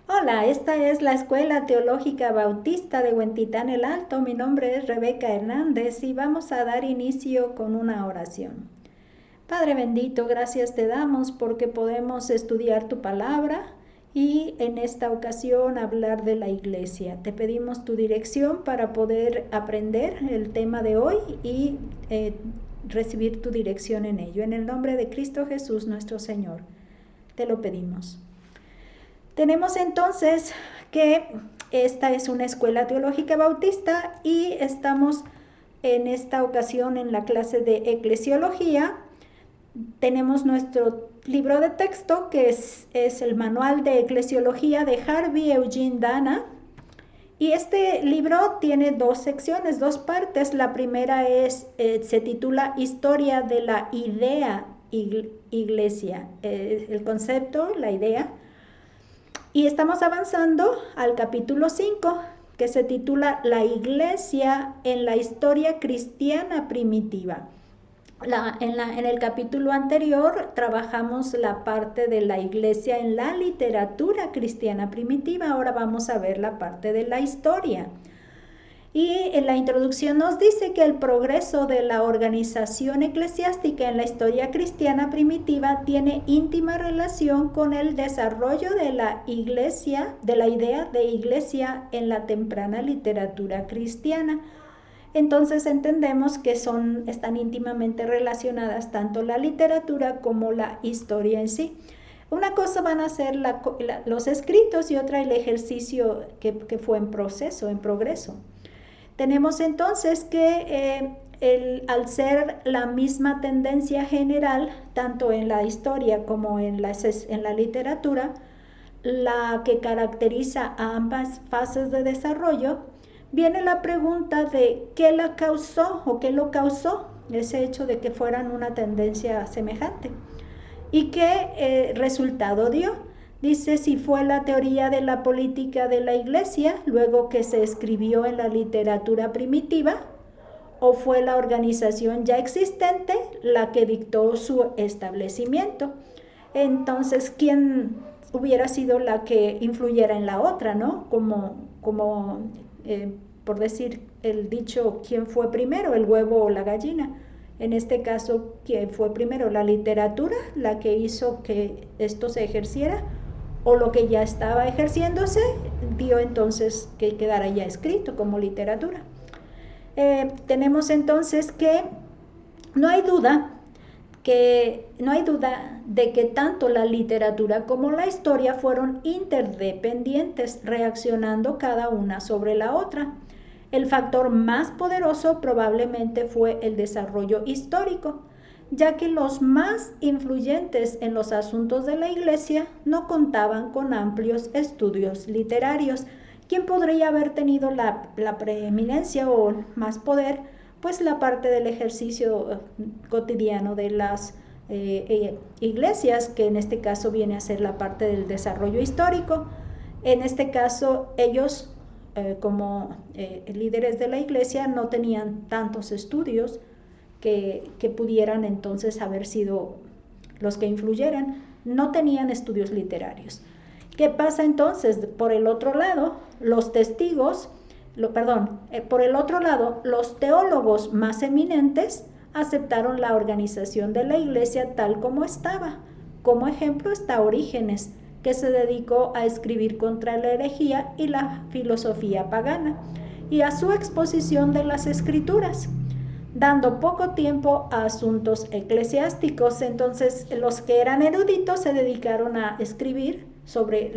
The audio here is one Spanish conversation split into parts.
Hola, esta es la Escuela Teológica Bautista de Huentitán el Alto. Mi nombre es Rebeca Hernández y vamos a dar inicio con una oración. Padre bendito, gracias te damos porque podemos estudiar tu palabra y en esta ocasión hablar de la iglesia. Te pedimos tu dirección para poder aprender el tema de hoy y recibir tu dirección en ello. En el nombre de Cristo Jesús nuestro Señor, te lo pedimos. Tenemos entonces que esta es una escuela teológica bautista y estamos en esta ocasión en la clase de eclesiología. Tenemos nuestro libro de texto que es el manual de eclesiología de Harvey Eugene Dana. Y este libro tiene dos secciones, dos partes. La primera se titula Historia de la idea iglesia, el concepto, la idea. Y estamos avanzando al capítulo 5, que se titula La Iglesia en la historia cristiana primitiva. En el capítulo anterior trabajamos la parte de la iglesia en la literatura cristiana primitiva. Ahora vamos a ver la parte de la historia. Y en la introducción nos dice que el progreso de la organización eclesiástica en la historia cristiana primitiva tiene íntima relación con el desarrollo de la iglesia, de la idea de iglesia en la temprana literatura cristiana. Entonces entendemos que están íntimamente relacionadas tanto la literatura como la historia en sí. Una cosa van a ser los escritos y otra el ejercicio que fue en proceso, en progreso. Tenemos entonces que al ser la misma tendencia general, tanto en la historia como en la literatura, la que caracteriza a ambas fases de desarrollo, viene la pregunta de qué la causó o qué lo causó ese hecho de que fueran una tendencia semejante y qué resultado dio. Dice si fue la teoría de la política de la iglesia, luego que se escribió en la literatura primitiva, o fue la organización ya existente la que dictó su establecimiento. Entonces, ¿quién hubiera sido la que influyera en la otra, no? Como por decir el dicho, ¿quién fue primero, el huevo o la gallina? En este caso, ¿quién fue primero? ¿La literatura, la que hizo que esto se ejerciera? ¿O lo que ya estaba ejerciéndose dio entonces que quedara ya escrito como literatura? Tenemos entonces que no hay duda de que tanto la literatura como la historia fueron interdependientes, reaccionando cada una sobre la otra. El factor más poderoso probablemente fue el desarrollo histórico, ya que los más influyentes en los asuntos de la Iglesia no contaban con amplios estudios literarios. ¿Quién podría haber tenido la preeminencia o más poder? Pues la parte del ejercicio cotidiano de las iglesias, que en este caso viene a ser la parte del desarrollo histórico. En este caso, ellos como líderes de la iglesia no tenían tantos estudios que pudieran entonces haber sido los que influyeran, no tenían estudios literarios. ¿Qué pasa entonces? Por el otro lado, los testigos, por el otro lado, los teólogos más eminentes aceptaron la organización de la iglesia tal como estaba. Como ejemplo está Orígenes, que se dedicó a escribir contra la herejía y la filosofía pagana, y a su exposición de las escrituras, dando poco tiempo a asuntos eclesiásticos. Entonces los que eran eruditos se dedicaron a escribir sobre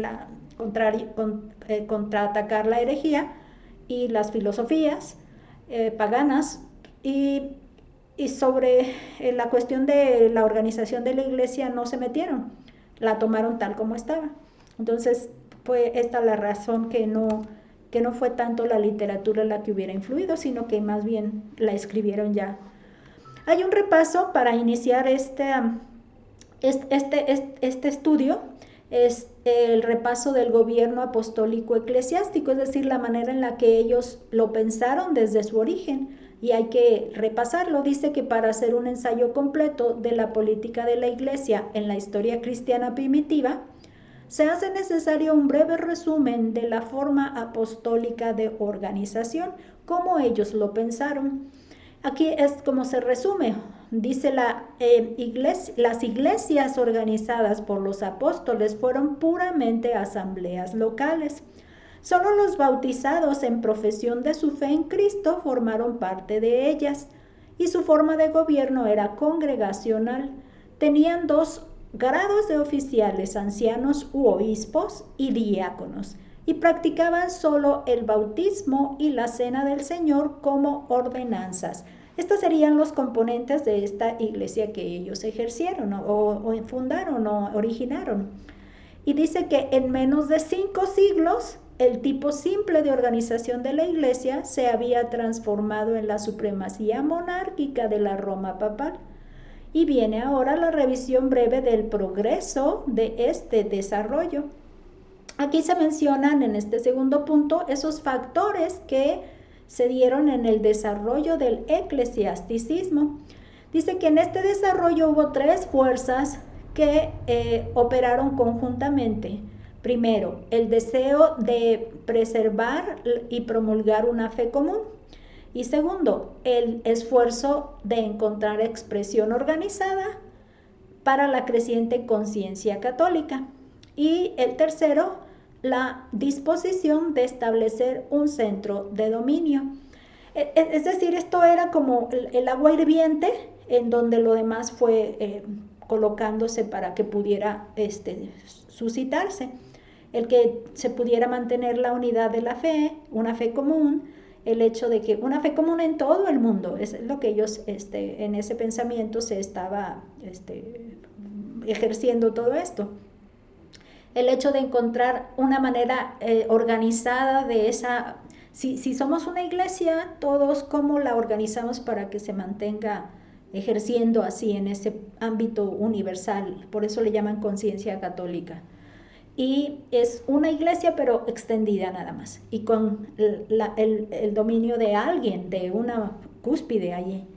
contraatacar la herejía y las filosofías paganas, y sobre la cuestión de la organización de la iglesia no se metieron, la tomaron tal como estaba. Entonces fue esta la razón que no fue tanto la literatura la que hubiera influido, sino que más bien la escribieron ya. Hay un repaso para iniciar este estudio, es el repaso del gobierno apostólico eclesiástico, es decir, la manera en la que ellos lo pensaron desde su origen, y hay que repasarlo. Dice que para hacer un ensayo completo de la política de la iglesia en la historia cristiana primitiva, se hace necesario un breve resumen de la forma apostólica de organización, como ellos lo pensaron. Aquí es como se resume. Dice las iglesias organizadas por los apóstoles fueron puramente asambleas locales. Solo los bautizados en profesión de su fe en Cristo formaron parte de ellas, y su forma de gobierno era congregacional. Tenían 2 grados de oficiales, ancianos u obispos y diáconos, y practicaban solo el bautismo y la cena del Señor como ordenanzas. Estos serían los componentes de esta iglesia que ellos ejercieron o fundaron o originaron. Y dice que en menos de 5 siglos, el tipo simple de organización de la iglesia se había transformado en la supremacía monárquica de la Roma papal. Y viene ahora la revisión breve del progreso de este desarrollo. Aquí se mencionan en este segundo punto esos factores que se dieron en el desarrollo del eclesiasticismo. Dice que en este desarrollo hubo 3 fuerzas que operaron conjuntamente. Primero, el deseo de preservar y promulgar una fe común. Y segundo, el esfuerzo de encontrar expresión organizada para la creciente conciencia católica. Y el tercero, la disposición de establecer un centro de dominio. Es decir, esto era como el agua hirviente en donde lo demás fue colocándose para que pudiera suscitarse. El que se pudiera mantener la unidad de la fe, una fe común, el hecho de que una fe común en todo el mundo, es lo que ellos en ese pensamiento se estaba ejerciendo todo esto. El hecho de encontrar una manera organizada de esa, si somos una iglesia, todos cómo la organizamos para que se mantenga ejerciendo así en ese ámbito universal, por eso le llaman conciencia católica. Y es una iglesia pero extendida nada más, y con el dominio de alguien, de una cúspide allí.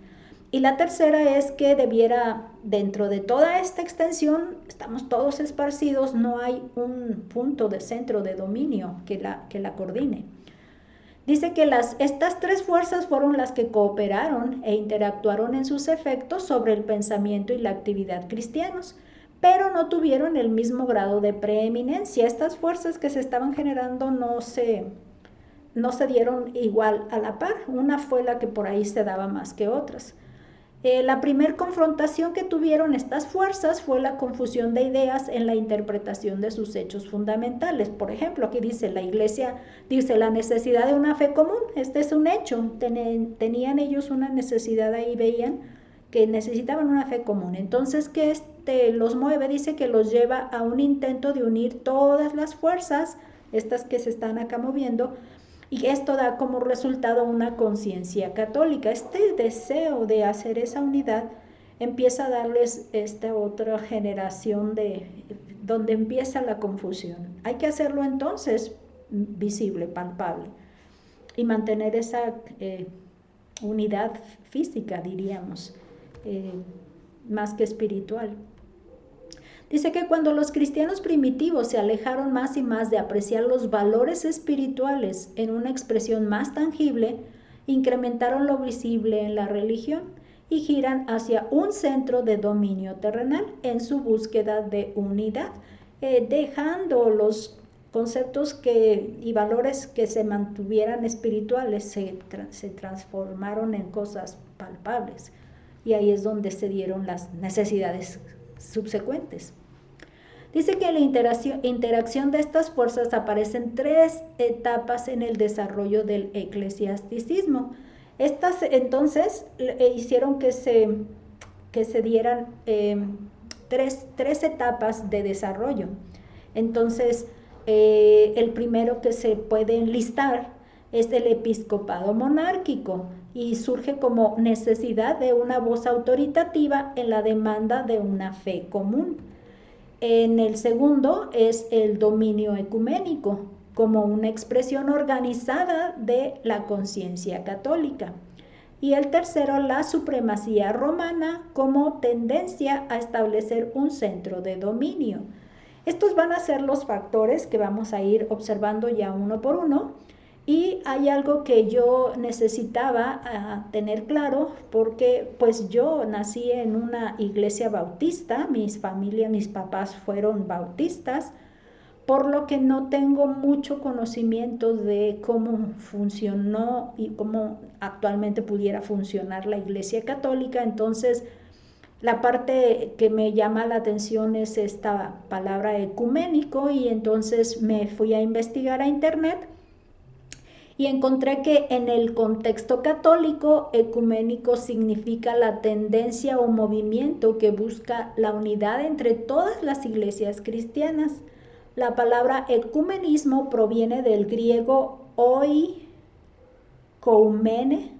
Y la tercera es que debiera, dentro de toda esta extensión, estamos todos esparcidos, no hay un punto de centro de dominio que la coordine. Dice que estas 3 fuerzas fueron las que cooperaron e interactuaron en sus efectos sobre el pensamiento y la actividad cristianos, pero no tuvieron el mismo grado de preeminencia. Estas fuerzas que se estaban generando no se dieron igual a la par. Una fue la que por ahí se daba más que otras. La primer confrontación que tuvieron estas fuerzas fue la confusión de ideas en la interpretación de sus hechos fundamentales. Por ejemplo, aquí dice la iglesia, dice la necesidad de una fe común. Este es un hecho. Tenían ellos una necesidad ahí, veían que necesitaban una fe común. Entonces, ¿qué los mueve? Dice que los lleva a un intento de unir todas las fuerzas, estas que se están acá moviendo, y esto da como resultado una conciencia católica. Este deseo de hacer esa unidad empieza a darles esta otra generación donde empieza la confusión. Hay que hacerlo entonces visible, palpable, y mantener esa unidad física, diríamos, más que espiritual. Dice que cuando los cristianos primitivos se alejaron más y más de apreciar los valores espirituales en una expresión más tangible, incrementaron lo visible en la religión y giran hacia un centro de dominio terrenal en su búsqueda de unidad, dejando los conceptos y valores que se mantuvieran espirituales se transformaron en cosas palpables, y ahí es donde se dieron las necesidades subsecuentes. Dice que en la interacción de estas fuerzas aparecen 3 etapas en el desarrollo del eclesiasticismo. Estas entonces hicieron que se dieran 3 etapas de desarrollo. Entonces, el primero que se puede enlistar es el episcopado monárquico, y surge como necesidad de una voz autoritativa en la demanda de una fe común. En el segundo es el dominio ecuménico, como una expresión organizada de la conciencia católica. Y el tercero, la supremacía romana, como tendencia a establecer un centro de dominio. Estos van a ser los factores que vamos a ir observando ya uno por uno. Y hay algo que yo necesitaba tener claro, porque pues yo nací en una iglesia bautista, mis papás fueron bautistas, por lo que no tengo mucho conocimiento de cómo funcionó y cómo actualmente pudiera funcionar la iglesia católica. Entonces, la parte que me llama la atención es esta palabra ecuménico, y entonces me fui a investigar a internet y encontré que en el contexto católico, ecuménico significa la tendencia o movimiento que busca la unidad entre todas las iglesias cristianas. La palabra ecumenismo proviene del griego oikoumene,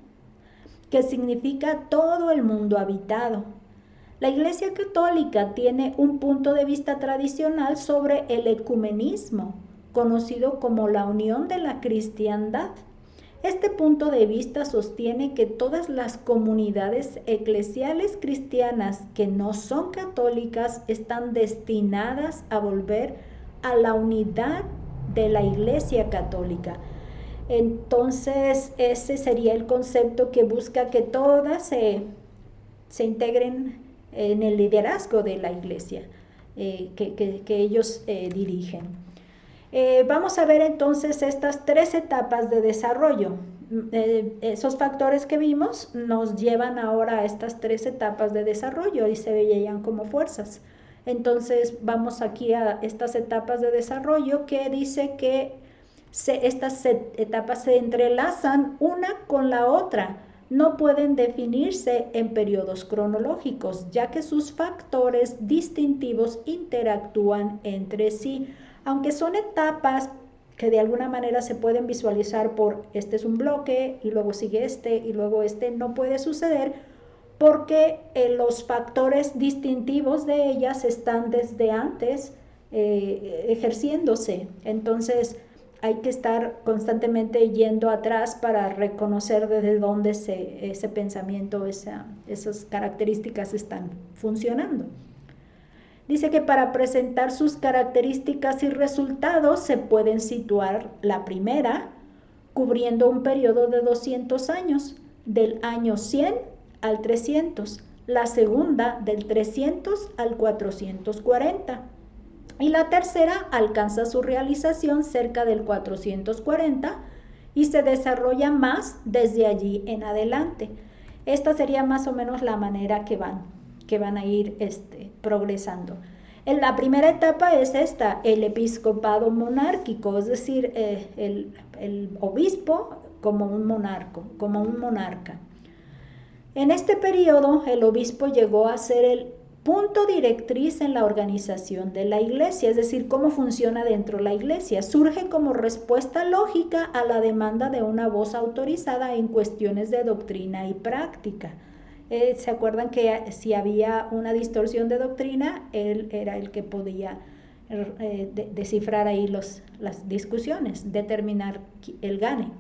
que significa todo el mundo habitado. La Iglesia Católica tiene un punto de vista tradicional sobre el ecumenismo, conocido como la unión de la cristiandad. Este punto de vista sostiene que todas las comunidades eclesiales cristianas que no son católicas están destinadas a volver a la unidad de la Iglesia Católica. Entonces, ese sería el concepto que busca que todas se integren en el liderazgo de la Iglesia que ellos dirigen. Vamos a ver entonces estas 3 etapas de desarrollo. Esos factores que vimos nos llevan ahora a estas 3 etapas de desarrollo y se veían como fuerzas. Entonces vamos aquí a estas etapas de desarrollo, que dice que estas etapas se entrelazan una con la otra. No pueden definirse en periodos cronológicos, ya que sus factores distintivos interactúan entre sí. Aunque son etapas que de alguna manera se pueden visualizar por este es un bloque y luego sigue este y luego este, no puede suceder porque los factores distintivos de ellas están desde antes ejerciéndose. Entonces hay que estar constantemente yendo atrás para reconocer desde dónde ese pensamiento, esas características están funcionando. Dice que para presentar sus características y resultados se pueden situar la primera, cubriendo un periodo de 200 años, del año 100 al 300, la segunda del 300 al 440. Y la tercera alcanza su realización cerca del 440 y se desarrolla más desde allí en adelante. Esta sería más o menos la manera que van a ir progresando. La primera etapa es esta, el episcopado monárquico, es decir, el obispo como un monarca. En este periodo, el obispo llegó a ser el punto directriz en la organización de la iglesia, es decir, cómo funciona dentro de la iglesia. Surge como respuesta lógica a la demanda de una voz autorizada en cuestiones de doctrina y práctica. ¿Se acuerdan que si había una distorsión de doctrina, él era el que podía descifrar ahí las discusiones, determinar el gane?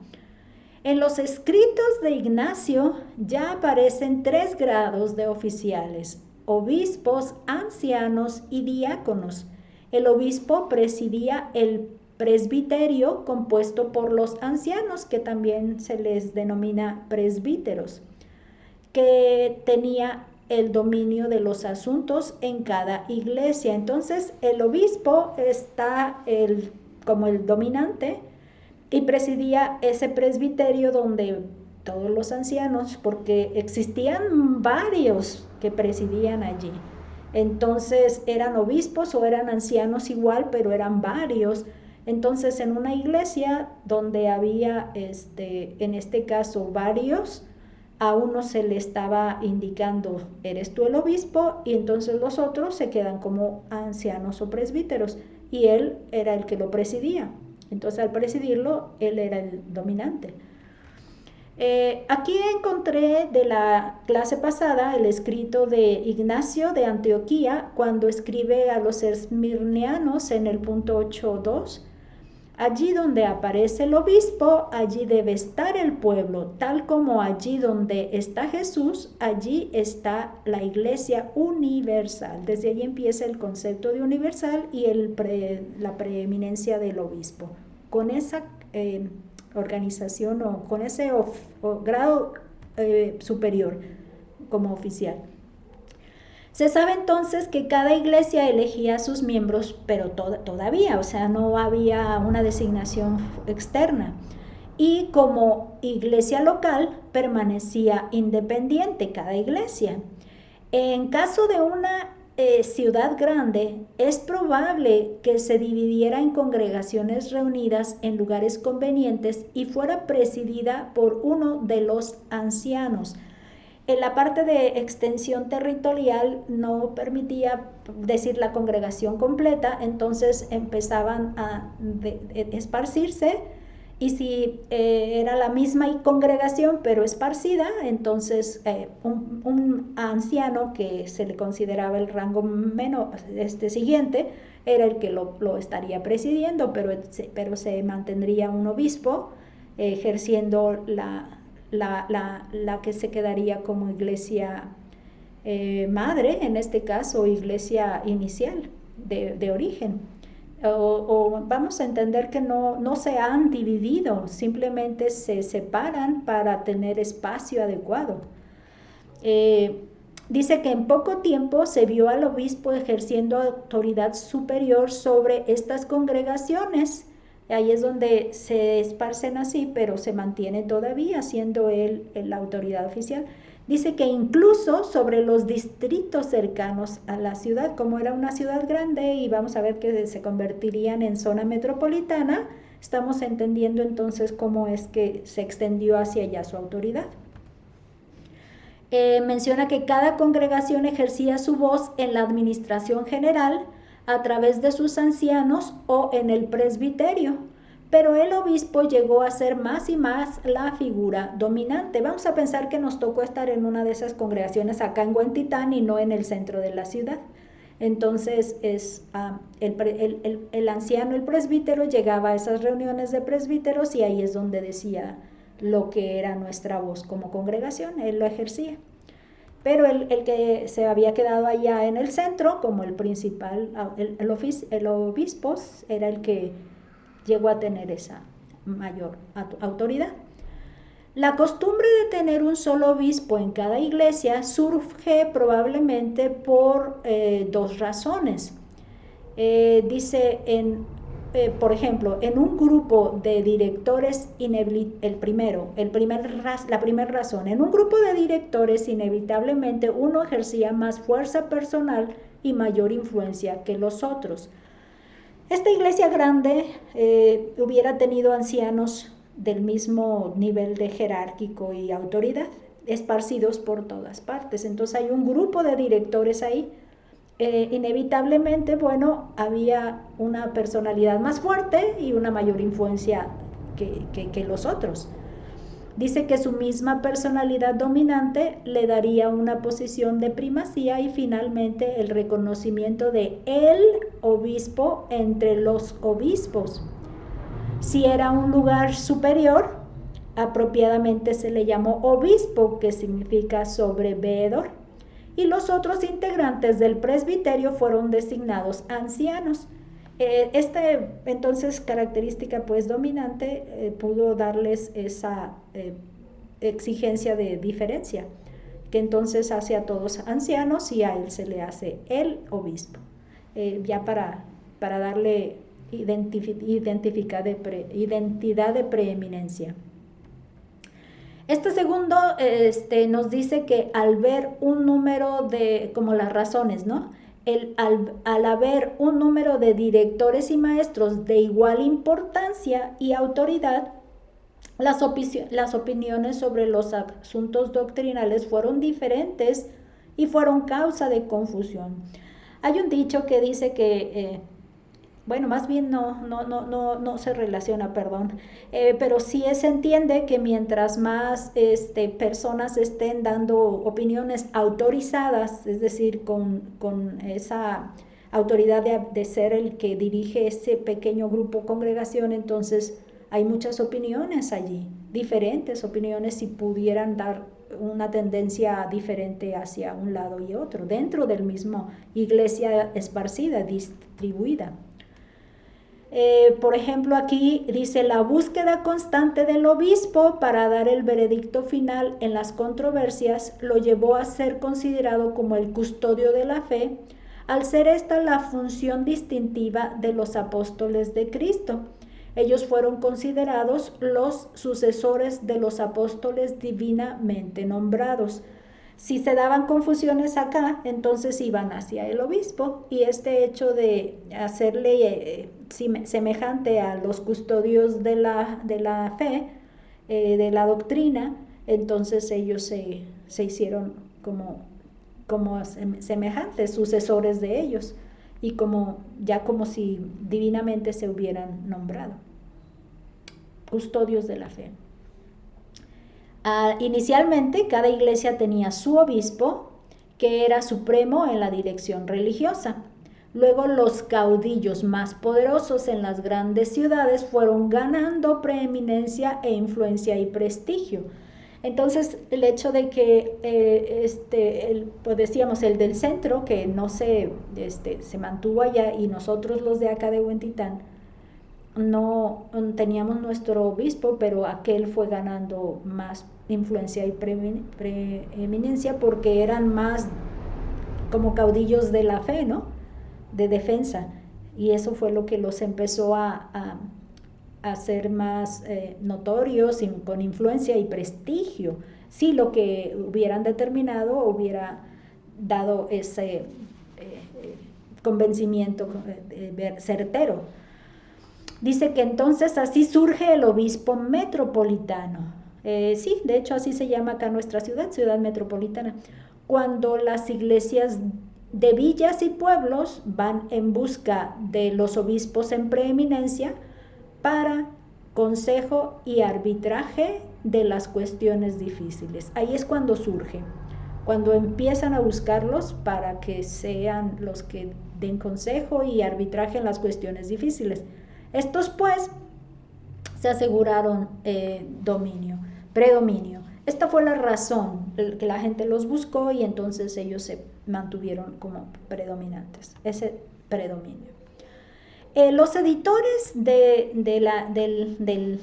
En los escritos de Ignacio ya aparecen 3 grados de oficiales: obispos, ancianos y diáconos. El obispo presidía el presbiterio compuesto por los ancianos, que también se les denomina presbíteros, que tenía el dominio de los asuntos en cada iglesia. Entonces el obispo está como el dominante y presidía ese presbiterio donde todos los ancianos, porque existían varios que presidían allí. Entonces eran obispos o eran ancianos igual, pero eran varios. Entonces en una iglesia donde había en este caso varios, a uno se le estaba indicando eres tú el obispo, y entonces los otros se quedan como ancianos o presbíteros, y él era el que lo presidía. Entonces al presidirlo, él era el dominante. Aquí encontré de la clase pasada el escrito de Ignacio de Antioquía cuando escribe a los esmirnianos en el punto 8.2. Allí donde aparece el obispo, allí debe estar el pueblo, tal como allí donde está Jesús, allí está la iglesia universal. Desde allí empieza el concepto de universal y la preeminencia del obispo. Con esa organización o con ese grado superior como oficial. Se sabe entonces que cada iglesia elegía a sus miembros, pero todavía, o sea, no había una designación externa. Y como iglesia local permanecía independiente cada iglesia. En caso de una ciudad grande, es probable que se dividiera en congregaciones reunidas en lugares convenientes y fuera presidida por uno de los ancianos. En la parte de extensión territorial no permitía decir la congregación completa, entonces empezaban a esparcirse, y si era la misma congregación pero esparcida, entonces un anciano que se le consideraba el rango menos siguiente era el que lo estaría presidiendo, pero se mantendría un obispo ejerciendo la que se quedaría como iglesia madre, en este caso, iglesia inicial de origen. O vamos a entender que no se han dividido, simplemente se separan para tener espacio adecuado. Dice que en poco tiempo se vio al obispo ejerciendo autoridad superior sobre estas congregaciones. Ahí es donde se esparcen así, pero se mantiene todavía siendo él la autoridad oficial. Dice que incluso sobre los distritos cercanos a la ciudad, como era una ciudad grande y vamos a ver que se convertirían en zona metropolitana, estamos entendiendo entonces cómo es que se extendió hacia allá su autoridad. Menciona que cada congregación ejercía su voz en la administración general a través de sus ancianos o en el presbiterio, pero el obispo llegó a ser más y más la figura dominante. Vamos a pensar que nos tocó estar en una de esas congregaciones acá en Huentitán y no en el centro de la ciudad. Entonces el anciano, el presbítero, llegaba a esas reuniones de presbíteros y ahí es donde decía lo que era nuestra voz como congregación, él lo ejercía. Pero el que se había quedado allá en el centro, como el principal, el obispo, era el que llegó a tener esa mayor autoridad. La costumbre de tener un solo obispo en cada iglesia surge probablemente por dos razones. Dice por ejemplo, en un grupo de directores, la primera razón, en un grupo de directores inevitablemente uno ejercía más fuerza personal y mayor influencia que los otros. Esta iglesia grande hubiera tenido ancianos del mismo nivel de jerárquico y autoridad, esparcidos por todas partes. Entonces hay un grupo de directores ahí. Inevitablemente, bueno, había una personalidad más fuerte y una mayor influencia que los otros. Dice que su misma personalidad dominante le daría una posición de primacía y finalmente el reconocimiento de el obispo entre los obispos. Si era un lugar superior, apropiadamente se le llamó obispo, que significa sobreveedor. Y los otros integrantes del presbiterio fueron designados ancianos. Entonces característica pues dominante pudo darles esa exigencia de diferencia, que entonces hace a todos ancianos y a él se le hace el obispo, ya para darle identidad de preeminencia. Este segundo nos dice que al ver un número como las razones, ¿no? Al haber un número de directores y maestros de igual importancia y autoridad, las opiniones sobre los asuntos doctrinales fueron diferentes y fueron causa de confusión. Hay un dicho que dice que bueno, más bien no se relaciona, perdón, pero sí se entiende que mientras más personas estén dando opiniones autorizadas, es decir, con esa autoridad de ser el que dirige ese pequeño grupo congregación, entonces hay muchas opiniones allí, diferentes opiniones, si pudieran dar una tendencia diferente hacia un lado y otro, dentro del mismo iglesia esparcida, distribuida. Por ejemplo, aquí dice: la búsqueda constante del obispo para dar el veredicto final en las controversias lo llevó a ser considerado como el custodio de la fe, al ser esta la función distintiva de los apóstoles de Cristo. Ellos fueron considerados los sucesores de los apóstoles divinamente nombrados. Si se daban confusiones acá, entonces iban hacia el obispo, y este hecho de hacerle semejante a los custodios de la fe, de la doctrina, entonces ellos se hicieron como semejantes, sucesores de ellos, y como si divinamente se hubieran nombrado custodios de la fe. Inicialmente, cada iglesia tenía su obispo, que era supremo en la dirección religiosa. Luego, los caudillos más poderosos en las grandes ciudades fueron ganando preeminencia e influencia y prestigio. Entonces, el hecho de que pues decíamos, el del centro, que no se mantuvo allá, y nosotros los de acá de Huentitán no teníamos nuestro obispo, pero aquel fue ganando más influencia y preeminencia porque eran más como caudillos de la fe, ¿no? De defensa, y eso fue lo que los empezó a ser más notorios, con influencia y prestigio. Si lo que hubieran determinado hubiera dado ese convencimiento certero. Dice que entonces así surge el obispo metropolitano. Sí, de hecho así se llama acá nuestra ciudad, ciudad metropolitana. Cuando las iglesias de villas y pueblos van en busca de los obispos en preeminencia para consejo y arbitraje de las cuestiones difíciles. Ahí es cuando surge, cuando empiezan a buscarlos para que sean los que den consejo y arbitraje en las cuestiones difíciles. Estos pues se aseguraron predominio. Esta fue la razón que la gente los buscó, y entonces ellos se mantuvieron como predominantes, ese predominio. Los editores del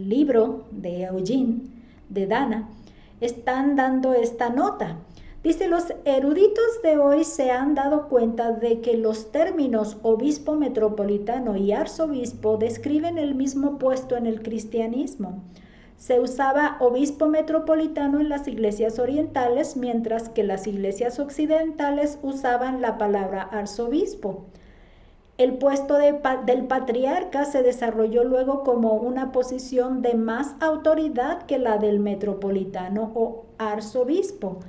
libro de Eugene, de Dana, están dando esta nota. Dice: los eruditos de hoy se han dado cuenta de que los términos obispo metropolitano y arzobispo describen el mismo puesto en el cristianismo. Se usaba obispo metropolitano en las iglesias orientales, mientras que las iglesias occidentales usaban la palabra arzobispo. El puesto del patriarca se desarrolló luego como una posición de más autoridad que la del metropolitano o arzobispo.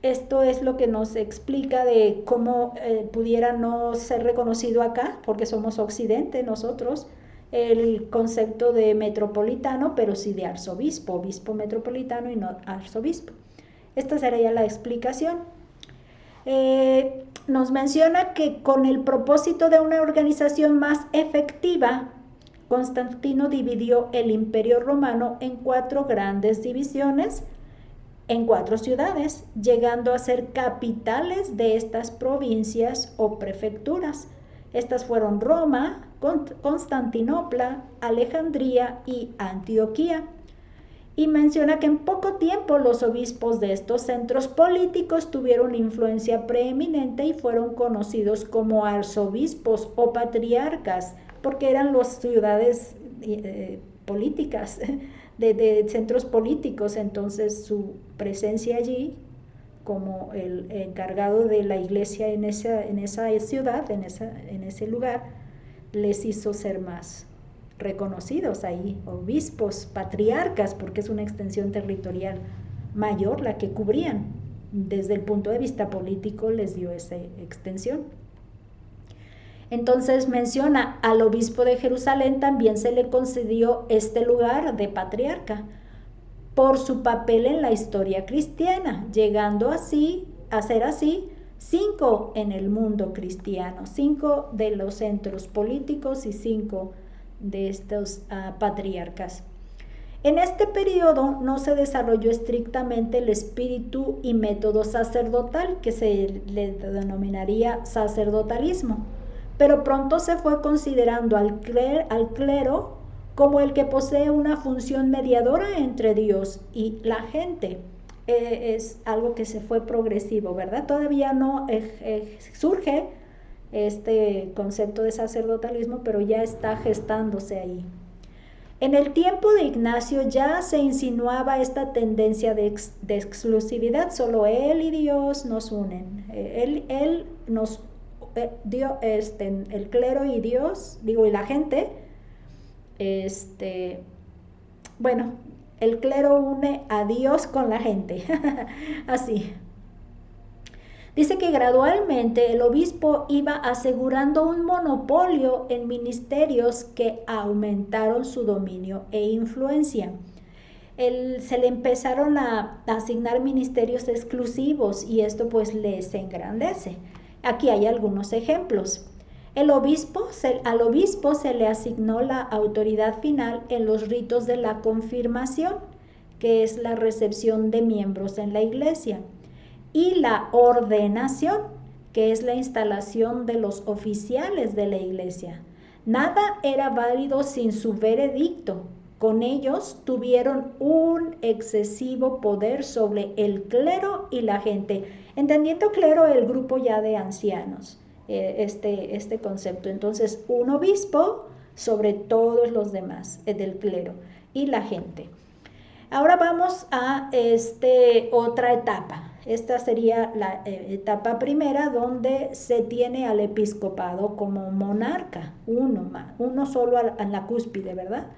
Esto es lo que nos explica de cómo pudiera no ser reconocido acá, porque somos occidente nosotros, el concepto de metropolitano, pero sí de arzobispo, obispo metropolitano y no arzobispo. Esta sería la explicación. Nos menciona que con el propósito de una organización más efectiva, Constantino dividió el Imperio Romano en 4 grandes divisiones, en 4 ciudades, llegando a ser capitales de estas provincias o prefecturas. Estas fueron Roma, Constantinopla, Alejandría y Antioquía. Y menciona que en poco tiempo los obispos de estos centros políticos tuvieron influencia preeminente y fueron conocidos como arzobispos o patriarcas, porque eran las ciudades políticas, de centros políticos. Entonces su presencia allí como el encargado de la iglesia en esa ciudad, en ese lugar, les hizo ser más reconocidos ahí, obispos, patriarcas, porque es una extensión territorial mayor la que cubrían. Desde el punto de vista político les dio esa extensión. Entonces menciona: al obispo de Jerusalén también se le concedió este lugar de patriarca por su papel en la historia cristiana, llegando así a ser así 5 en el mundo cristiano, 5 de los centros políticos y 5 de estos patriarcas. En este periodo no se desarrolló estrictamente el espíritu y método sacerdotal, que se le denominaría sacerdotalismo, pero pronto se fue considerando al clero como el que posee una función mediadora entre Dios y la gente. Es algo que se fue progresivo, ¿verdad? Todavía no surge este concepto de sacerdotalismo, pero ya está gestándose ahí. En el tiempo de Ignacio ya se insinuaba esta tendencia de exclusividad, solo él y Dios nos unen. Él nos dio el clero y Dios, y la gente, bueno, el clero une a Dios con la gente, así. Dice que gradualmente el obispo iba asegurando un monopolio en ministerios que aumentaron su dominio e influencia. Se le empezaron a asignar ministerios exclusivos y esto pues les engrandece. Aquí hay algunos ejemplos. Al obispo se le asignó la autoridad final en los ritos de la confirmación, que es la recepción de miembros en la iglesia, y la ordenación, que es la instalación de los oficiales de la iglesia. Nada era válido sin su veredicto. Con ellos tuvieron un excesivo poder sobre el clero y la gente, entendiendo clero el grupo ya de ancianos, este concepto. Entonces, un obispo sobre todos los demás, del clero y la gente. Ahora vamos a otra etapa. Esta sería la etapa primera, donde se tiene al episcopado como monarca, uno solo en la cúspide, ¿verdad?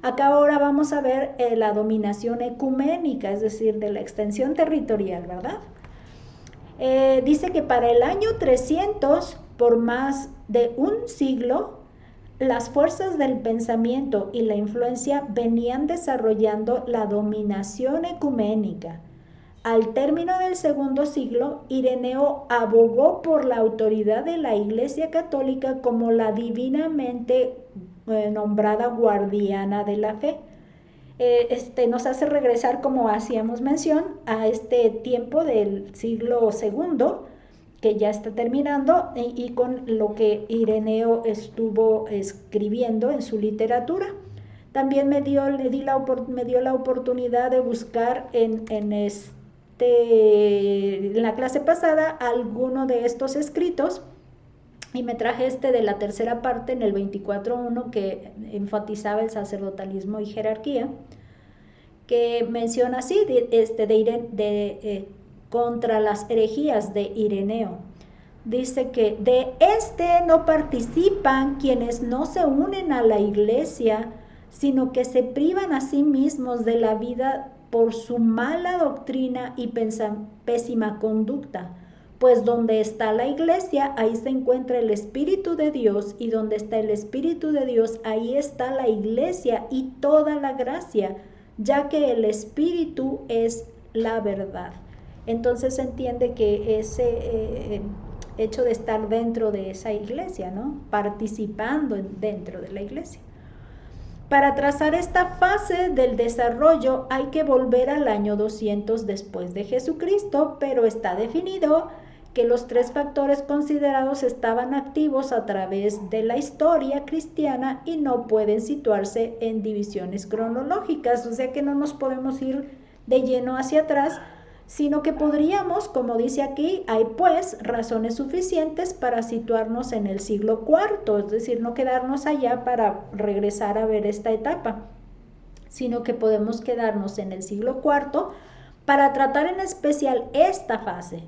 Acá ahora vamos a ver la dominación ecuménica, es decir, de la extensión territorial, ¿verdad? Dice que para el año 300, por más de un siglo, las fuerzas del pensamiento y la influencia venían desarrollando la dominación ecuménica. Al término del segundo siglo, Ireneo abogó por la autoridad de la Iglesia Católica como la divinamente nombrada guardiana de la fe. Nos hace regresar, como hacíamos mención, a este tiempo del siglo segundo, que ya está terminando, y con lo que Ireneo estuvo escribiendo en su literatura. También me dio la oportunidad de buscar en la clase pasada alguno de estos escritos, y me traje de la tercera parte en el 24.1, que enfatizaba el sacerdotalismo y jerarquía, que menciona así contra las herejías de Ireneo. Dice que de no participan quienes no se unen a la iglesia, sino que se privan a sí mismos de la vida por su mala doctrina y pésima conducta. Pues donde está la iglesia, ahí se encuentra el Espíritu de Dios, y donde está el Espíritu de Dios, ahí está la iglesia y toda la gracia, ya que el Espíritu es la verdad. Entonces se entiende que ese hecho de estar dentro de esa iglesia, ¿no? Participando dentro de la iglesia. Para trazar esta fase del desarrollo hay que volver al año 200 después de Jesucristo, pero está definido que los tres factores considerados estaban activos a través de la historia cristiana y no pueden situarse en divisiones cronológicas, o sea que no nos podemos ir de lleno hacia atrás, sino que podríamos, como dice aquí, hay pues razones suficientes para situarnos en el siglo IV, es decir, no quedarnos allá para regresar a ver esta etapa, sino que podemos quedarnos en el siglo IV para tratar en especial esta fase.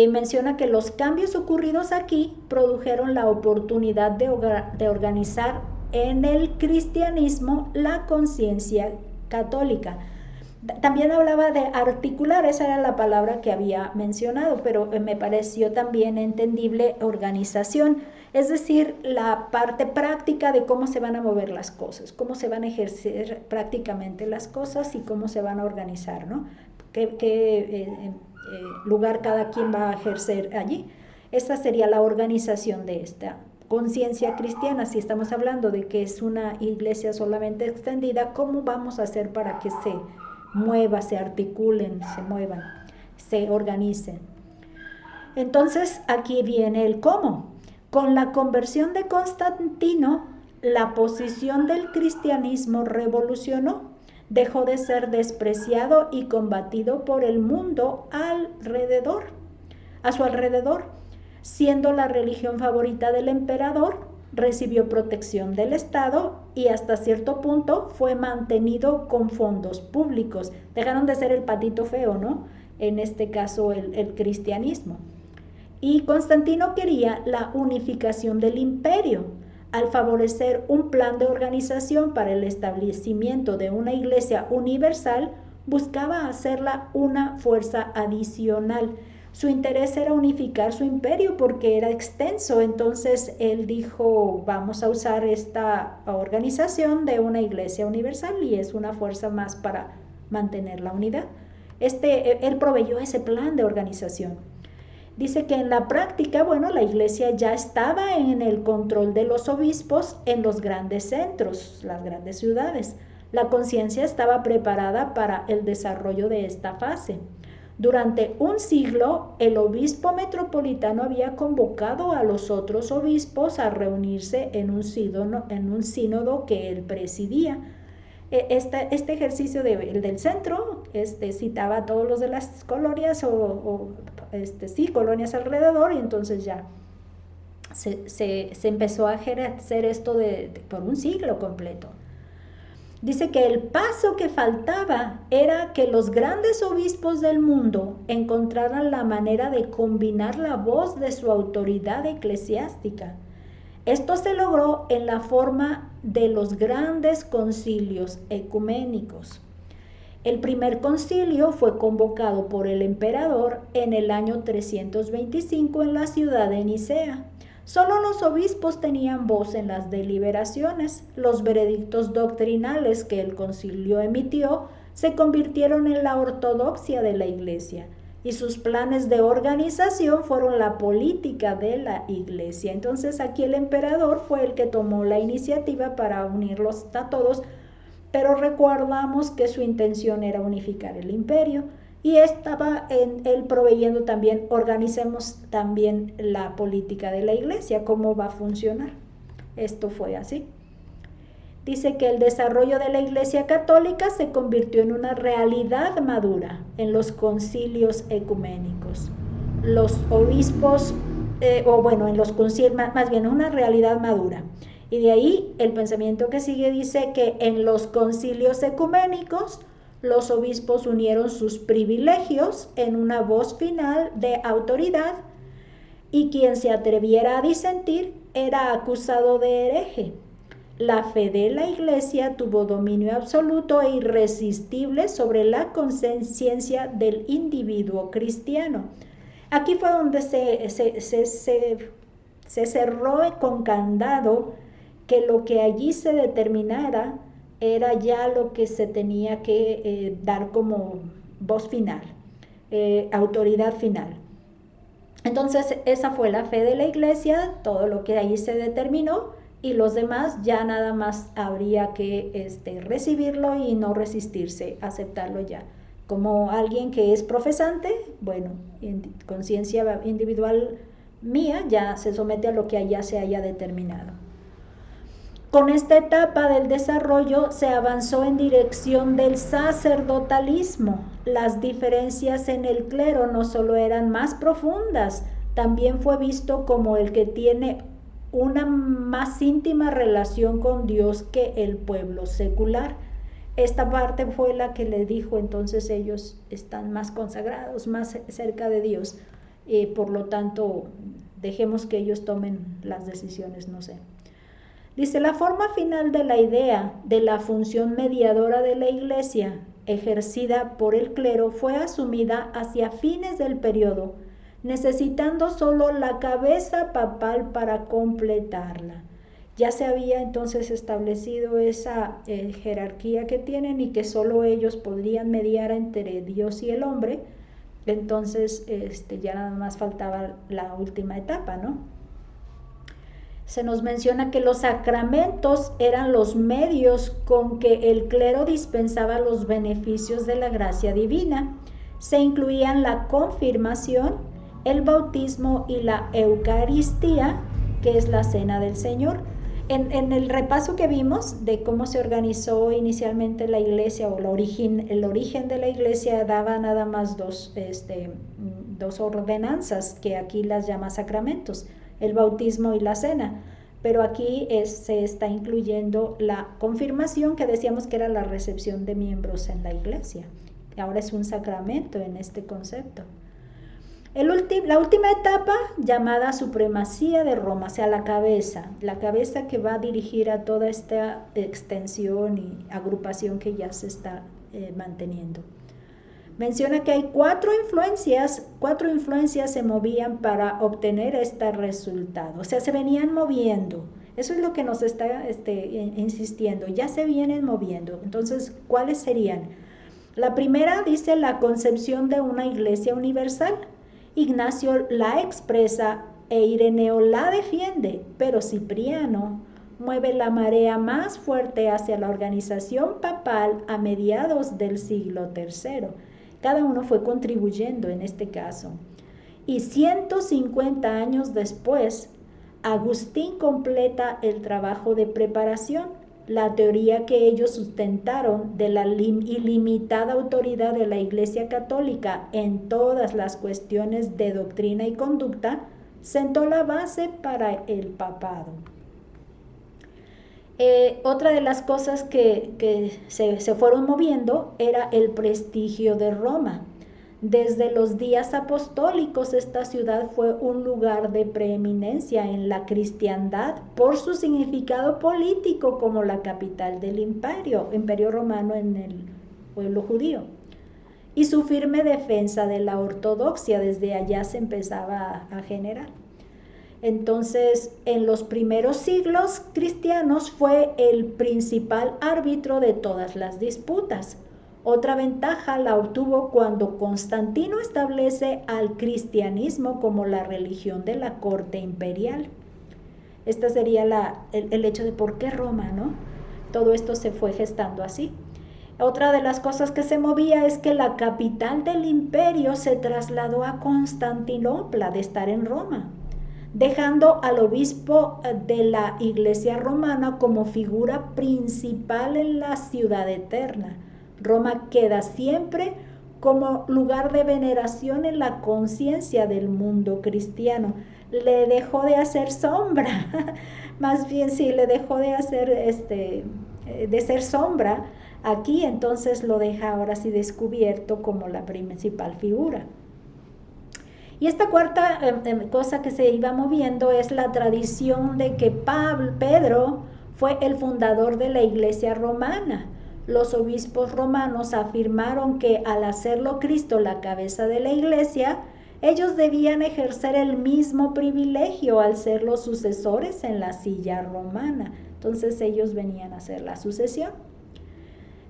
Menciona que los cambios ocurridos aquí produjeron la oportunidad de organizar en el cristianismo la conciencia católica. También hablaba de articular, esa era la palabra que había mencionado, pero me pareció también entendible organización, es decir, la parte práctica de cómo se van a mover las cosas, cómo se van a ejercer prácticamente las cosas y cómo se van a organizar, ¿no? lugar cada quien va a ejercer allí. Esta sería la organización de esta conciencia cristiana. Si estamos hablando de que es una iglesia solamente extendida, ¿cómo vamos a hacer para que se mueva, se articulen, se muevan, se organicen? Entonces aquí viene el cómo. Con la conversión de Constantino, la posición del cristianismo revolucionó, dejó de ser despreciado y combatido por el mundo a su alrededor. Siendo la religión favorita del emperador, recibió protección del Estado y hasta cierto punto fue mantenido con fondos públicos. Dejaron de ser el patito feo, ¿no? En este caso el cristianismo. Y Constantino quería la unificación del imperio. Al favorecer un plan de organización para el establecimiento de una iglesia universal, buscaba hacerla una fuerza adicional. Su interés era unificar su imperio porque era extenso, entonces él dijo, vamos a usar esta organización de una iglesia universal y es una fuerza más para mantener la unidad. Él proveyó ese plan de organización. Dice que en la práctica, bueno, la iglesia ya estaba en el control de los obispos en los grandes centros, las grandes ciudades. La conciencia estaba preparada para el desarrollo de esta fase. Durante un siglo, el obispo metropolitano había convocado a los otros obispos a reunirse en un sínodo que él presidía. Este ejercicio del centro citaba a todos los de las colonias colonias alrededor, y entonces ya se empezó a ejercer esto por un siglo completo. Dice que el paso que faltaba era que los grandes obispos del mundo encontraran la manera de combinar la voz de su autoridad eclesiástica. Esto se logró en la forma de los grandes concilios ecuménicos. El primer concilio fue convocado por el emperador en el año 325 en la ciudad de Nicea. Solo los obispos tenían voz en las deliberaciones. Los veredictos doctrinales que el concilio emitió se convirtieron en la ortodoxia de la iglesia, y sus planes de organización fueron la política de la iglesia. Entonces aquí el emperador fue el que tomó la iniciativa para unirlos a todos, pero recordamos que su intención era unificar el imperio y estaba él proveyendo también, organicemos también la política de la iglesia, cómo va a funcionar. Esto fue así. Dice que el desarrollo de la Iglesia Católica se convirtió en una realidad madura en los concilios ecuménicos. Los obispos, en los concilios, más bien una realidad madura. Y de ahí el pensamiento que sigue dice que en los concilios ecuménicos los obispos unieron sus privilegios en una voz final de autoridad, y quien se atreviera a disentir era acusado de hereje. La fe de la iglesia tuvo dominio absoluto e irresistible sobre la conciencia del individuo cristiano. Aquí fue donde se cerró con candado, que lo que allí se determinara era ya lo que se tenía que dar como voz final, autoridad final. Entonces esa fue la fe de la iglesia, todo lo que allí se determinó, y los demás ya nada más habría que recibirlo y no resistirse, aceptarlo ya. Como alguien que es profesante, bueno, en conciencia individual mía ya se somete a lo que allá se haya determinado. Con esta etapa del desarrollo se avanzó en dirección del sacerdotalismo. Las diferencias en el clero no solo eran más profundas, también fue visto como el que tiene una más íntima relación con Dios que el pueblo secular. Esta parte fue la que le dijo, entonces ellos están más consagrados, más cerca de Dios, por lo tanto dejemos que ellos tomen las decisiones, no sé. Dice, la forma final de la idea de la función mediadora de la iglesia ejercida por el clero fue asumida hacia fines del periodo, necesitando solo la cabeza papal para completarla. Ya se había entonces establecido esa jerarquía que tienen, y que solo ellos podrían mediar entre Dios y el hombre, Entonces ya nada más faltaba la última etapa, ¿no? Se nos menciona que los sacramentos eran los medios con que el clero dispensaba los beneficios de la gracia divina. Se incluían la confirmación, el bautismo y la Eucaristía, que es la cena del Señor. En el repaso que vimos de cómo se organizó inicialmente la iglesia o el origen de la iglesia, daba nada más dos ordenanzas, que aquí las llama sacramentos, el bautismo y la cena. Pero aquí se está incluyendo la confirmación, que decíamos que era la recepción de miembros en la iglesia. Ahora es un sacramento en este concepto. La última etapa, llamada supremacía de Roma, o sea, la cabeza que va a dirigir a toda esta extensión y agrupación que ya se está manteniendo. Menciona que hay cuatro influencias se movían para obtener este resultado, o sea, se venían moviendo. Eso es lo que nos está insistiendo, ya se vienen moviendo. Entonces, ¿cuáles serían? La primera dice la concepción de una iglesia universal. Ignacio la expresa e Ireneo la defiende, pero Cipriano mueve la marea más fuerte hacia la organización papal a mediados del siglo III. Cada uno fue contribuyendo en este caso. Y 150 años después, Agustín completa el trabajo de preparación. La teoría que ellos sustentaron de la ilimitada autoridad de la Iglesia Católica en todas las cuestiones de doctrina y conducta sentó la base para el papado. Otra de las cosas que se fueron moviendo era el prestigio de Roma. Desde los días apostólicos, esta ciudad fue un lugar de preeminencia en la cristiandad por su significado político como la capital del imperio romano en el pueblo judío, y su firme defensa de la ortodoxia. Desde allá se empezaba a generar. Entonces, en los primeros siglos cristianos fue el principal árbitro de todas las disputas. Otra ventaja la obtuvo cuando Constantino establece al cristianismo como la religión de la corte imperial. Este sería el hecho de por qué Roma, ¿no? Todo esto se fue gestando así. Otra de las cosas que se movía es que la capital del imperio se trasladó a Constantinopla, de estar en Roma, dejando al obispo de la Iglesia romana como figura principal en la ciudad eterna. Roma queda siempre como lugar de veneración en la conciencia del mundo cristiano. Le dejó de hacer sombra, más bien sí, le dejó de hacer de ser sombra aquí, entonces lo deja ahora sí descubierto como la principal figura. Y esta cuarta cosa que se iba moviendo es la tradición de que Pedro fue el fundador de la Iglesia romana. Los obispos romanos afirmaron que al hacerlo Cristo la cabeza de la Iglesia, ellos debían ejercer el mismo privilegio al ser los sucesores en la silla romana. Entonces ellos venían a hacer la sucesión.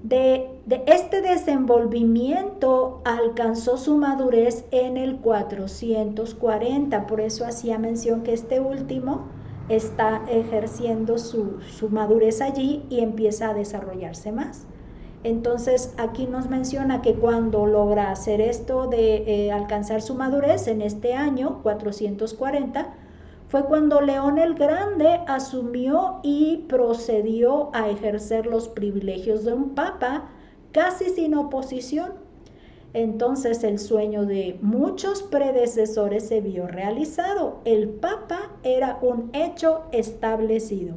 De este desenvolvimiento alcanzó su madurez en el 440, por eso hacía mención que este último está ejerciendo su madurez allí y empieza a desarrollarse más. Entonces aquí nos menciona que cuando logra hacer esto de alcanzar su madurez en este año 440, fue cuando León el Grande asumió y procedió a ejercer los privilegios de un papa casi sin oposición. Entonces el sueño de muchos predecesores se vio realizado. El papa era un hecho establecido.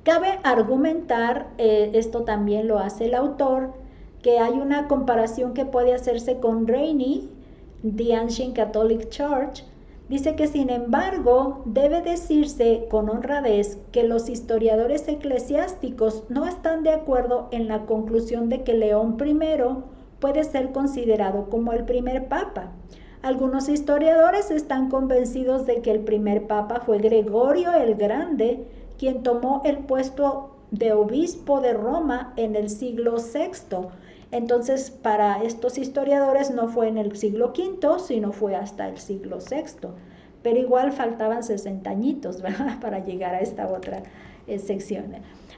Cabe argumentar, esto también lo hace el autor, que hay una comparación que puede hacerse con Rainey, The Ancient Catholic Church. Dice que, sin embargo, debe decirse con honradez que los historiadores eclesiásticos no están de acuerdo en la conclusión de que León I puede ser considerado como el primer papa. Algunos historiadores están convencidos de que el primer papa fue Gregorio el Grande, quien tomó el puesto de obispo de Roma en el siglo VI. Entonces, para estos historiadores no fue en el siglo V, sino fue hasta el siglo VI. Pero igual faltaban 60 añitos, ¿verdad? Para llegar a esta otra sección.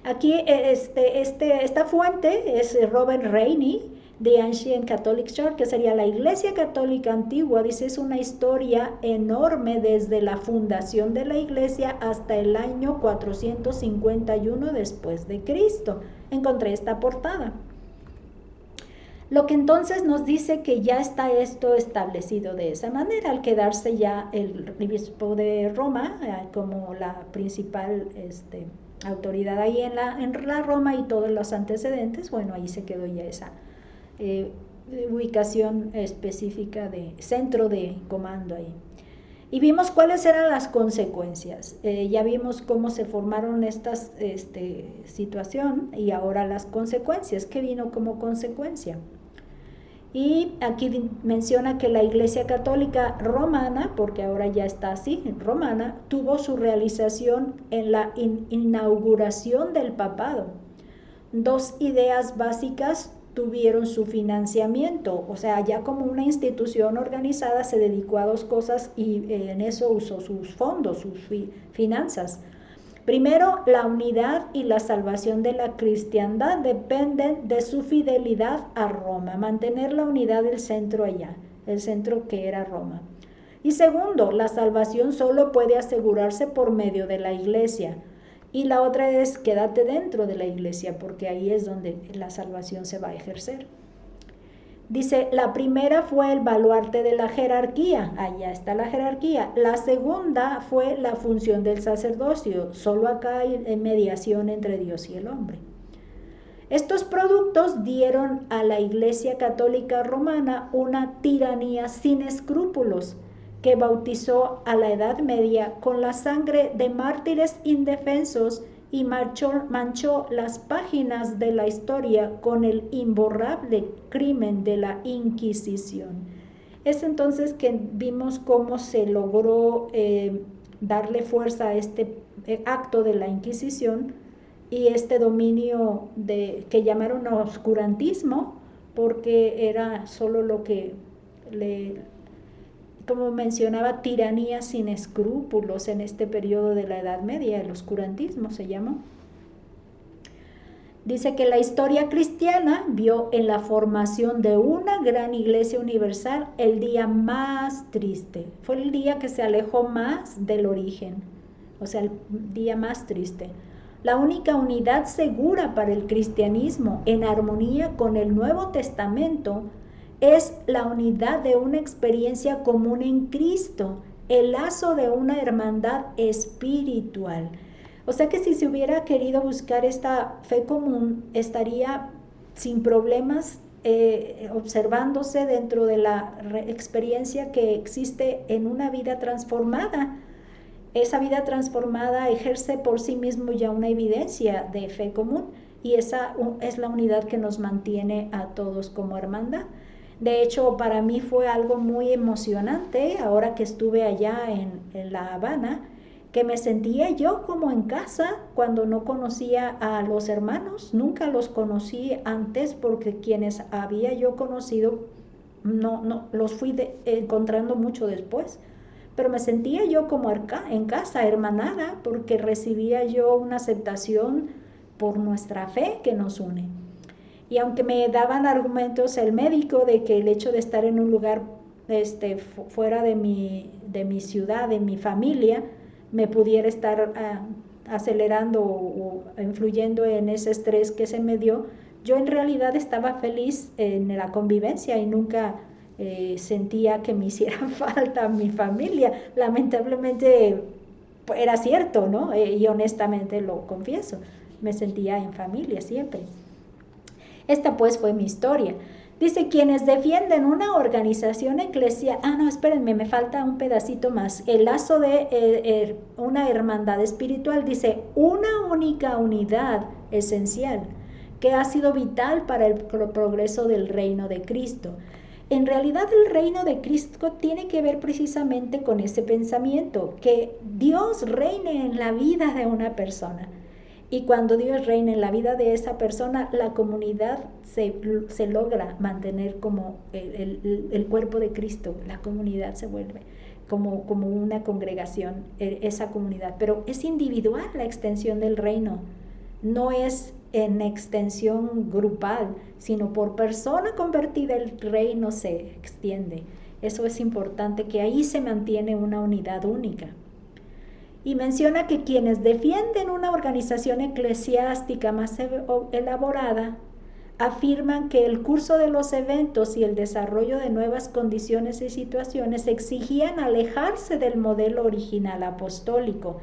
Aquí esta fuente es Robert Rainey, The Ancient Catholic Church, que sería la Iglesia Católica Antigua. Dice, es una historia enorme desde la fundación de la Iglesia hasta el año 451 después de Cristo. Encontré esta portada. Lo que entonces nos dice que ya está esto establecido de esa manera, al quedarse ya el obispo de Roma como la principal autoridad ahí en la Roma y todos los antecedentes. Bueno, ahí se quedó ya esa ubicación específica de centro de comando ahí. Y vimos cuáles eran las consecuencias. Ya vimos cómo se formaron estas situación, y ahora las consecuencias. ¿Qué vino como consecuencia? Y aquí menciona que la Iglesia Católica Romana, porque ahora ya está así, romana, tuvo su realización en la inauguración del papado. Dos ideas básicas tuvieron su financiamiento, o sea, ya como una institución organizada se dedicó a dos cosas y en eso usó sus fondos, sus finanzas. Primero, la unidad y la salvación de la cristiandad dependen de su fidelidad a Roma, mantener la unidad del centro allá, el centro que era Roma. Y segundo, la salvación solo puede asegurarse por medio de la Iglesia. Y la otra es, quédate dentro de la Iglesia, porque ahí es donde la salvación se va a ejercer. Dice, la primera fue el baluarte de la jerarquía, allá está la jerarquía. La segunda fue la función del sacerdocio, solo acá hay mediación entre Dios y el hombre. Estos productos dieron a la Iglesia Católica Romana una tiranía sin escrúpulos, que bautizó a la Edad Media con la sangre de mártires indefensos y manchó las páginas de la historia con el imborrable crimen de la Inquisición. Es entonces que vimos cómo se logró darle fuerza a este acto de la Inquisición y este dominio que llamaron oscurantismo, porque era solo lo que como mencionaba, tiranía sin escrúpulos en este periodo de la Edad Media, el oscurantismo se llamó. Dice que la historia cristiana vio en la formación de una gran iglesia universal el día más triste. Fue el día que se alejó más del origen, o sea, el día más triste. La única unidad segura para el cristianismo en armonía con el Nuevo Testamento es la unidad de una experiencia común en Cristo, el lazo de una hermandad espiritual. O sea que si se hubiera querido buscar esta fe común, estaría sin problemas observándose dentro de la experiencia que existe en una vida transformada. Esa vida transformada ejerce por sí mismo ya una evidencia de fe común, y esa es la unidad que nos mantiene a todos como hermandad. De hecho, para mí fue algo muy emocionante ahora que estuve allá en La Habana, que me sentía yo como en casa cuando no conocía a los hermanos. Nunca los conocí antes, porque quienes había yo conocido no los fui encontrando mucho después. Pero me sentía yo como en casa, hermanada, porque recibía yo una aceptación por nuestra fe que nos une. Y aunque me daban argumentos el médico de que el hecho de estar en un lugar fuera de mi ciudad, de mi familia, me pudiera estar acelerando o influyendo en ese estrés que se me dio, yo en realidad estaba feliz en la convivencia y nunca sentía que me hiciera falta mi familia. Lamentablemente era cierto, ¿no? Y honestamente lo confieso, me sentía en familia siempre. Esta pues fue mi historia. Dice, quienes defienden una organización eclesial, espérenme, me falta un pedacito más. El lazo de una hermandad espiritual, dice, una única unidad esencial que ha sido vital para el progreso del reino de Cristo. En realidad el reino de Cristo tiene que ver precisamente con ese pensamiento, que Dios reine en la vida de una persona. Y cuando Dios reina en la vida de esa persona, la comunidad se logra mantener como el cuerpo de Cristo. La comunidad se vuelve como una congregación, esa comunidad. Pero es individual la extensión del reino. No es en extensión grupal, sino por persona convertida el reino se extiende. Eso es importante, que ahí se mantiene una unidad única. Y menciona que quienes defienden una organización eclesiástica más elaborada afirman que el curso de los eventos y el desarrollo de nuevas condiciones y situaciones exigían alejarse del modelo original apostólico.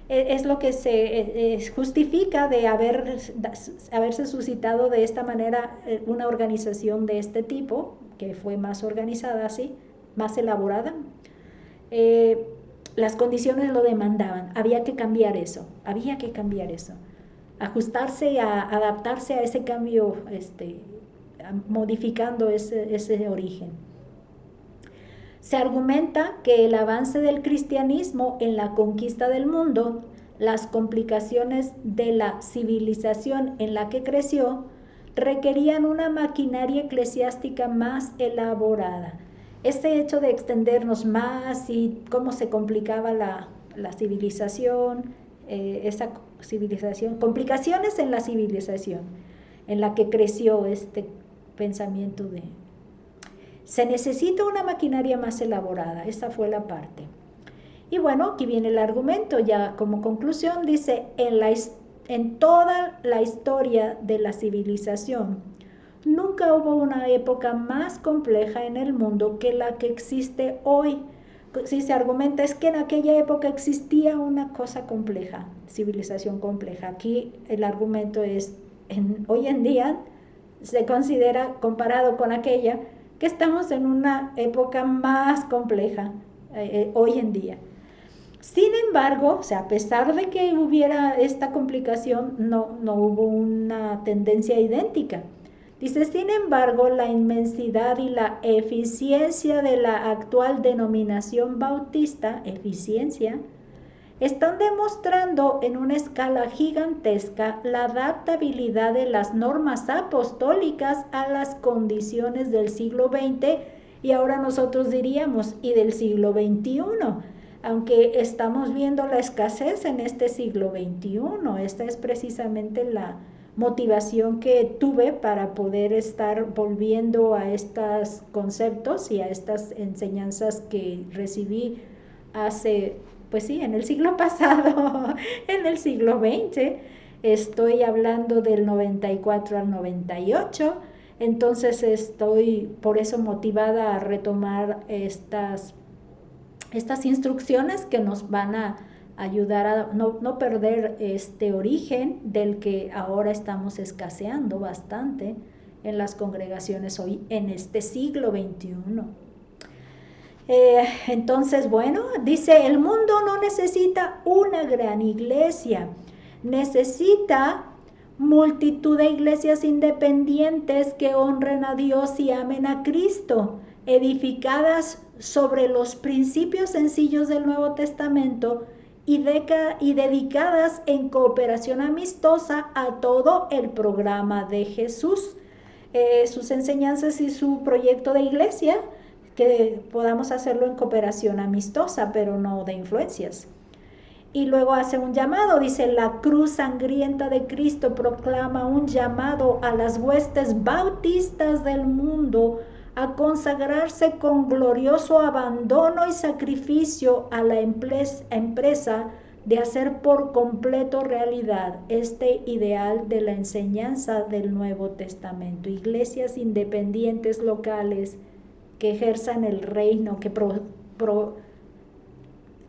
Es lo que se justifica de haberse suscitado de esta manera una organización de este tipo, que fue más organizada así, más elaborada. Las condiciones lo demandaban, había que cambiar eso, ajustarse, adaptarse a ese cambio, modificando ese origen. Se argumenta que el avance del cristianismo en la conquista del mundo, las complicaciones de la civilización en la que creció, requerían una maquinaria eclesiástica más elaborada. Este hecho de extendernos más y cómo se complicaba la civilización, esa civilización, complicaciones en la civilización en la que creció este pensamiento de... Se necesita una maquinaria más elaborada, esa fue la parte. Y bueno, aquí viene el argumento, ya como conclusión, dice, en toda la historia de la civilización, nunca hubo una época más compleja en el mundo que la que existe hoy. Si se argumenta es que en aquella época existía una cosa compleja, civilización compleja. Aquí el argumento es, hoy en día se considera, comparado con aquella, que estamos en una época más compleja hoy en día. Sin embargo, o sea, a pesar de que hubiera esta complicación, no hubo una tendencia idéntica. Dice, sin embargo, la inmensidad y la eficiencia de la actual denominación bautista, eficiencia, están demostrando en una escala gigantesca la adaptabilidad de las normas apostólicas a las condiciones del siglo XX y ahora nosotros diríamos, y del siglo XXI. Aunque estamos viendo la escasez en este siglo XXI, esta es precisamente la motivación que tuve para poder estar volviendo a estos conceptos y a estas enseñanzas que recibí hace, pues sí, en el siglo pasado, en el siglo XX. Estoy hablando del 94 al 98, entonces estoy por eso motivada a retomar estas instrucciones que nos van a ayudar a no perder este origen del que ahora estamos escaseando bastante en las congregaciones hoy en este siglo XXI. Entonces, bueno, dice, el mundo no necesita una gran iglesia, necesita multitud de iglesias independientes que honren a Dios y amen a Cristo, edificadas sobre los principios sencillos del Nuevo Testamento y dedicadas en cooperación amistosa a todo el programa de Jesús, sus enseñanzas y su proyecto de iglesia, que podamos hacerlo en cooperación amistosa, pero no de influencias. Y luego hace un llamado, dice, la cruz sangrienta de Cristo proclama un llamado a las huestes bautistas del mundo a consagrarse con glorioso abandono y sacrificio a la empresa de hacer por completo realidad este ideal de la enseñanza del Nuevo Testamento. Iglesias independientes locales que ejerzan el reino, que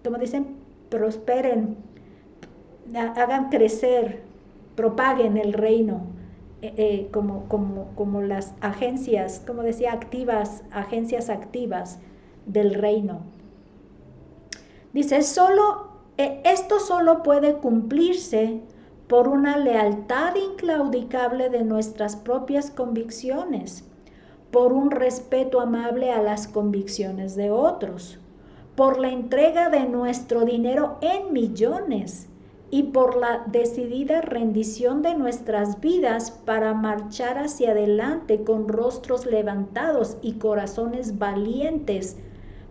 como dicen, prosperen, hagan crecer, propaguen el reino, como las agencias, como decía, agencias activas del reino. Dice, esto solo puede cumplirse por una lealtad inclaudicable de nuestras propias convicciones, por un respeto amable a las convicciones de otros, por la entrega de nuestro dinero en millones y por la decidida rendición de nuestras vidas para marchar hacia adelante con rostros levantados y corazones valientes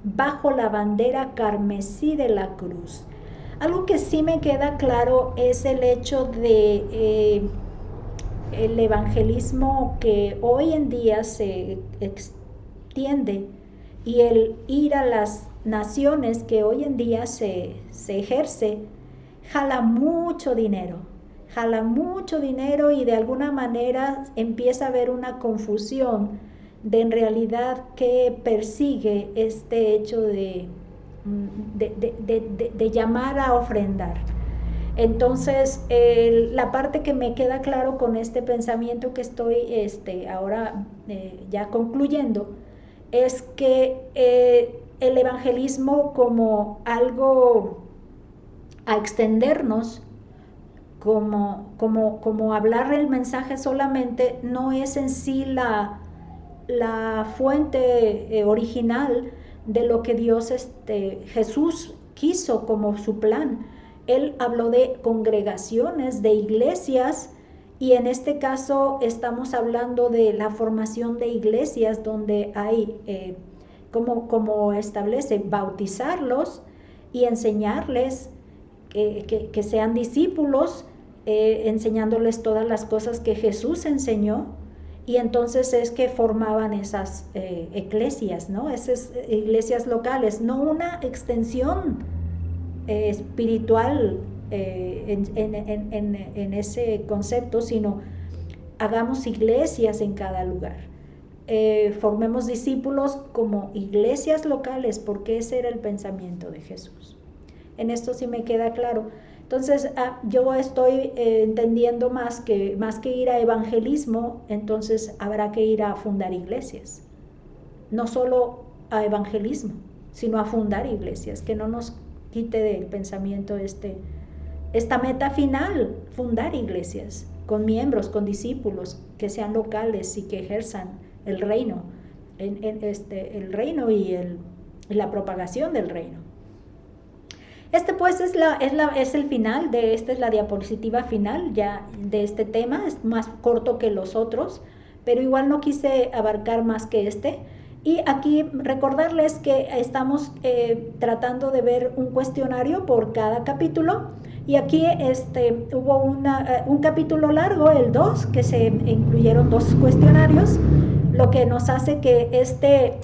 bajo la bandera carmesí de la cruz. Algo que sí me queda claro es el hecho de el evangelismo que hoy en día se extiende y el ir a las naciones que hoy en día se ejerce, jala mucho dinero y de alguna manera empieza a haber una confusión de en realidad qué persigue este hecho de llamar a ofrendar. Entonces, la parte que me queda claro con este pensamiento que estoy ahora ya concluyendo es que el evangelismo como algo a extendernos, como hablar el mensaje solamente, no es en sí la fuente original de lo que Dios, Jesús quiso como su plan. Él habló de congregaciones, de iglesias, y en este caso estamos hablando de la formación de iglesias donde hay, como establece, bautizarlos y enseñarles que sean discípulos, enseñándoles todas las cosas que Jesús enseñó, y entonces es que formaban esas eclesias, ¿no? Esas iglesias locales, no una extensión espiritual en ese concepto, sino hagamos iglesias en cada lugar. Formemos discípulos como iglesias locales, porque ese era el pensamiento de Jesús. En esto sí me queda claro. Entonces, yo estoy entendiendo más que ir a evangelismo, entonces habrá que ir a fundar iglesias. No solo a evangelismo, sino a fundar iglesias, que no nos quite del pensamiento esta meta final, fundar iglesias con miembros, con discípulos, que sean locales y que ejerzan el reino, el reino y la propagación del reino. Pues es el final esta es la diapositiva final ya de este tema. Es más corto que los otros, pero igual no quise abarcar más que y aquí recordarles que estamos tratando de ver un cuestionario por cada capítulo, y aquí hubo un capítulo largo, el 2, que se incluyeron 2 cuestionarios, lo que nos hace que este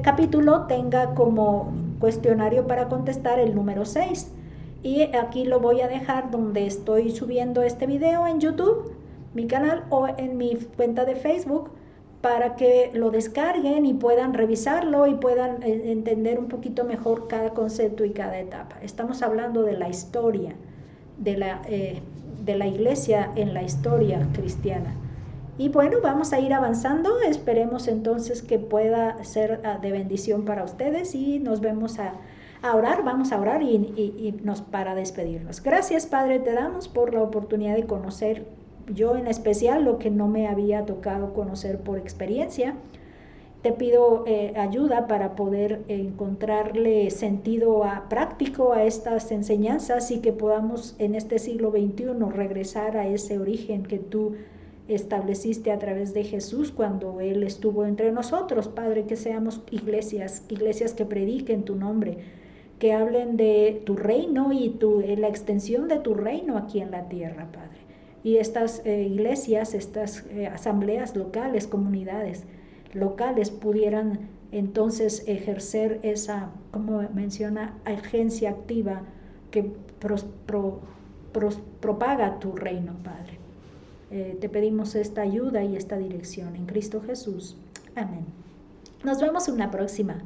capítulo tenga como cuestionario para contestar el número 6, y aquí lo voy a dejar donde estoy subiendo este video en YouTube, mi canal, o en mi cuenta de Facebook, para que lo descarguen y puedan revisarlo y puedan entender un poquito mejor cada concepto y cada etapa. Estamos hablando de la historia de la iglesia en la historia cristiana. Y bueno, vamos a ir avanzando. Esperemos entonces que pueda ser de bendición para ustedes, y nos vemos a orar. Vamos a orar para despedirnos. Gracias, Padre, te damos por la oportunidad de conocer, yo en especial, lo que no me había tocado conocer por experiencia. Te pido ayuda para poder encontrarle sentido práctico a estas enseñanzas, y que podamos en este siglo XXI regresar a ese origen que tú estableciste a través de Jesús cuando Él estuvo entre nosotros. Padre, que seamos iglesias que prediquen tu nombre, que hablen de tu reino y la extensión de tu reino aquí en la tierra, Padre. Y estas iglesias, estas asambleas locales, comunidades locales, pudieran entonces ejercer esa, como menciona, agencia activa que propaga tu reino, Padre. Te pedimos esta ayuda y esta dirección en Cristo Jesús. Amén. Nos vemos en una próxima.